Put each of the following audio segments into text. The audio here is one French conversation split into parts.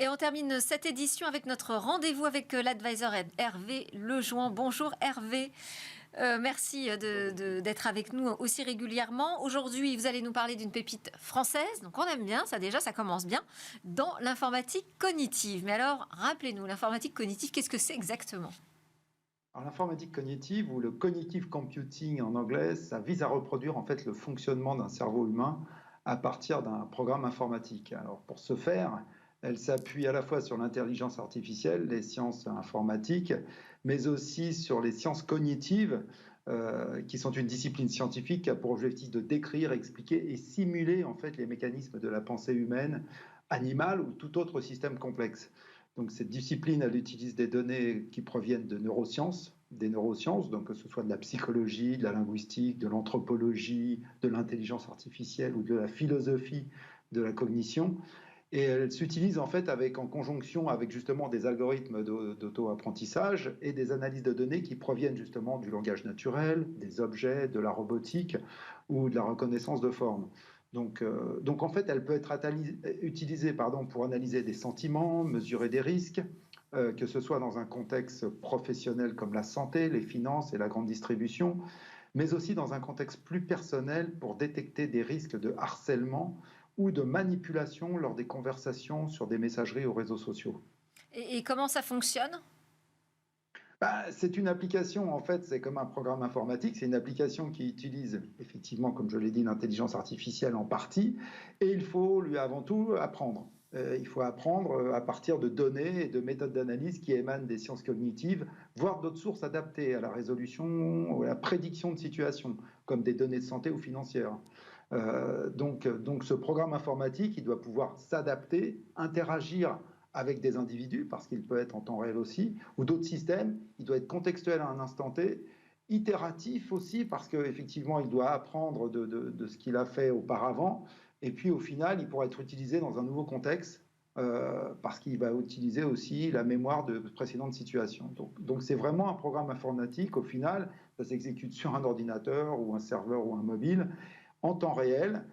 Et on termine cette édition avec notre rendez-vous avec l'advisor Hervé Lejouan. Bonjour Hervé. Merci d'être avec nous aussi régulièrement. Aujourd'hui, vous allez nous parler d'une pépite française, donc on aime bien, ça déjà, ça commence bien, dans l'informatique cognitive. Mais alors, rappelez-nous, l'informatique cognitive, qu'est-ce que c'est exactement ? Alors, l'informatique cognitive, ou le cognitive computing en anglais, ça vise à reproduire en fait le fonctionnement d'un cerveau humain à partir d'un programme informatique. Alors, pour ce faire, elle s'appuie à la fois sur l'intelligence artificielle, les sciences informatiques, mais aussi sur les sciences cognitives, qui sont une discipline scientifique qui a pour objectif de décrire, expliquer et simuler en fait les mécanismes de la pensée humaine, animale ou tout autre système complexe. Donc cette discipline, elle utilise des données qui proviennent de neurosciences, des neurosciences, donc que ce soit de la psychologie, de la linguistique, de l'anthropologie, de l'intelligence artificielle ou de la philosophie de la cognition. Et elle s'utilise en fait en conjonction avec justement des algorithmes d'auto-apprentissage et des analyses de données qui proviennent justement du langage naturel, des objets, de la robotique ou de la reconnaissance de formes. Donc en fait, elle peut être utilisée pour analyser des sentiments, mesurer des risques, que ce soit dans un contexte professionnel comme la santé, les finances et la grande distribution, mais aussi dans un contexte plus personnel pour détecter des risques de harcèlement ou de manipulation lors des conversations sur des messageries aux réseaux sociaux. Et comment ça fonctionne ? C'est une application, en fait, c'est comme un programme informatique, c'est une application qui utilise effectivement, comme je l'ai dit, l'intelligence artificielle en partie, et il faut lui avant tout apprendre. Il faut apprendre à partir de données et de méthodes d'analyse qui émanent des sciences cognitives, voire d'autres sources adaptées à la résolution ou à la prédiction de situations, comme des données de santé ou financières. Donc ce programme informatique, il doit pouvoir s'adapter, interagir avec des individus, parce qu'il peut être en temps réel aussi, ou d'autres systèmes, il doit être contextuel à un instant T, itératif aussi, parce qu'effectivement, il doit apprendre de ce qu'il a fait auparavant, et puis au final, il pourra être utilisé dans un nouveau contexte, parce qu'il va utiliser aussi la mémoire de précédentes situations. Donc c'est vraiment un programme informatique, au final, ça s'exécute sur un ordinateur, ou un serveur, ou un mobile, en temps réel,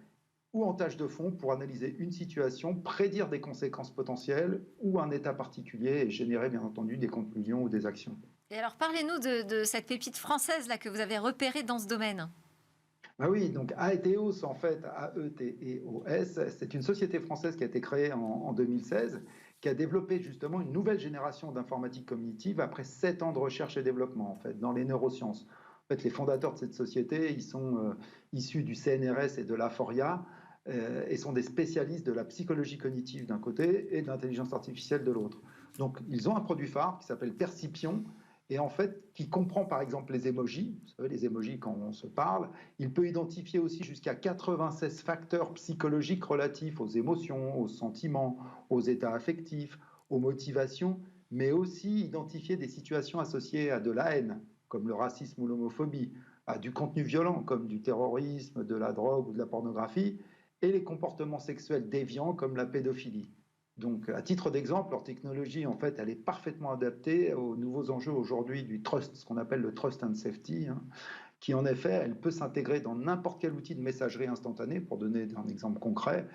ou en tâche de fond pour analyser une situation, prédire des conséquences potentielles ou un état particulier et générer bien entendu des conclusions ou des actions. Et alors parlez-nous de cette pépite française là que vous avez repérée dans ce domaine. Oui, donc Aeteos, en fait, Aeteos, c'est une société française qui a été créée en 2016, qui a développé justement une nouvelle génération d'informatique cognitive après 7 ans de recherche et développement, en fait, dans les neurosciences. En fait, les fondateurs de cette société, ils sont issus du CNRS et de l'AFORIA, et sont des spécialistes de la psychologie cognitive d'un côté et de l'intelligence artificielle de l'autre. Donc, ils ont un produit phare qui s'appelle Percipion, et en fait, qui comprend par exemple les émojis. Vous savez, les émojis quand on se parle. Il peut identifier aussi jusqu'à 96 facteurs psychologiques relatifs aux émotions, aux sentiments, aux états affectifs, aux motivations, mais aussi identifier des situations associées à de la haine, comme le racisme ou l'homophobie, à du contenu violent, comme du terrorisme, de la drogue ou de la pornographie, et les comportements sexuels déviants, comme la pédophilie. Donc, à titre d'exemple, leur technologie, en fait, elle est parfaitement adaptée aux nouveaux enjeux aujourd'hui du trust, ce qu'on appelle le trust and safety, hein, qui, en effet, elle peut s'intégrer dans n'importe quel outil de messagerie instantanée, pour donner un exemple concret,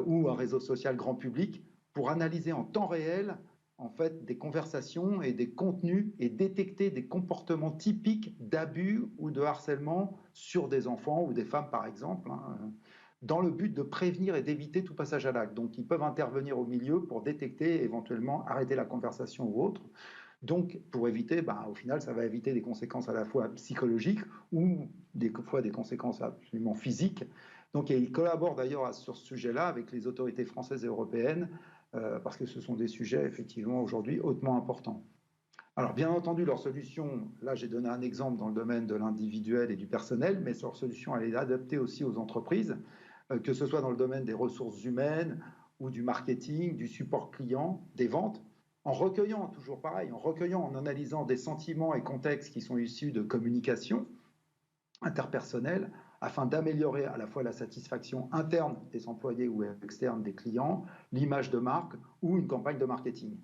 ou un réseau social grand public, pour analyser en temps réel, en fait, des conversations et des contenus et détecter des comportements typiques d'abus ou de harcèlement sur des enfants ou des femmes, par exemple, hein, dans le but de prévenir et d'éviter tout passage à l'acte. Donc, ils peuvent intervenir au milieu pour détecter, éventuellement arrêter la conversation ou autre. Donc, pour éviter, au final, ça va éviter des conséquences à la fois psychologiques ou des fois des conséquences absolument physiques. Donc, ils collaborent d'ailleurs sur ce sujet-là avec les autorités françaises et européennes, parce que ce sont des sujets, effectivement, aujourd'hui hautement importants. Alors, bien entendu, leur solution, là j'ai donné un exemple dans le domaine de l'individuel et du personnel, mais leur solution, elle est adaptée aussi aux entreprises, que ce soit dans le domaine des ressources humaines ou du marketing, du support client, des ventes, en recueillant, toujours pareil, en recueillant, en analysant des sentiments et contextes qui sont issus de communication interpersonnelle, afin d'améliorer à la fois la satisfaction interne des employés ou externe des clients, l'image de marque ou une campagne de marketing.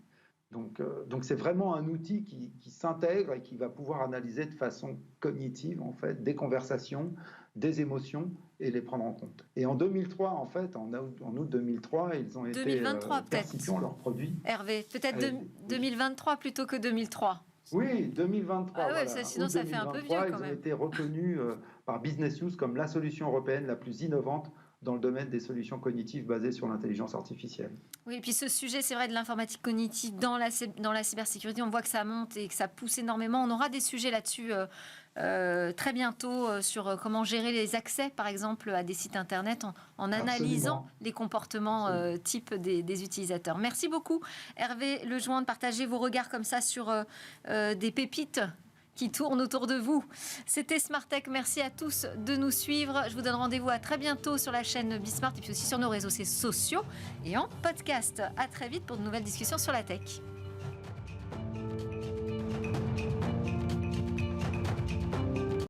Donc c'est vraiment un outil qui s'intègre et qui va pouvoir analyser de façon cognitive en fait des conversations, des émotions et les prendre en compte. Et en 2003, en fait, en août 2003, ils ont été 2023 percipients leurs produits. Hervé, peut-être 2023 plutôt que 2003. Oui, 2023. Ah ouais, voilà. Sinon ça fait un peu vieux quand même. Ils ont été reconnus par Business News comme la solution européenne la plus innovante dans le domaine des solutions cognitives basées sur l'intelligence artificielle. Oui, et puis ce sujet, c'est vrai, de l'informatique cognitive dans la cybersécurité, on voit que ça monte et que ça pousse énormément. On aura des sujets là-dessus très bientôt sur comment gérer les accès, par exemple, à des sites Internet en analysant les comportements type des utilisateurs. Merci beaucoup, Hervé Lejoin, de partager vos regards comme ça sur des pépites qui tournent autour de vous. C'était Smart Tech. Merci à tous de nous suivre. Je vous donne rendez-vous à très bientôt sur la chaîne Bismart et puis aussi sur nos réseaux sociaux et en podcast. À très vite pour de nouvelles discussions sur la tech.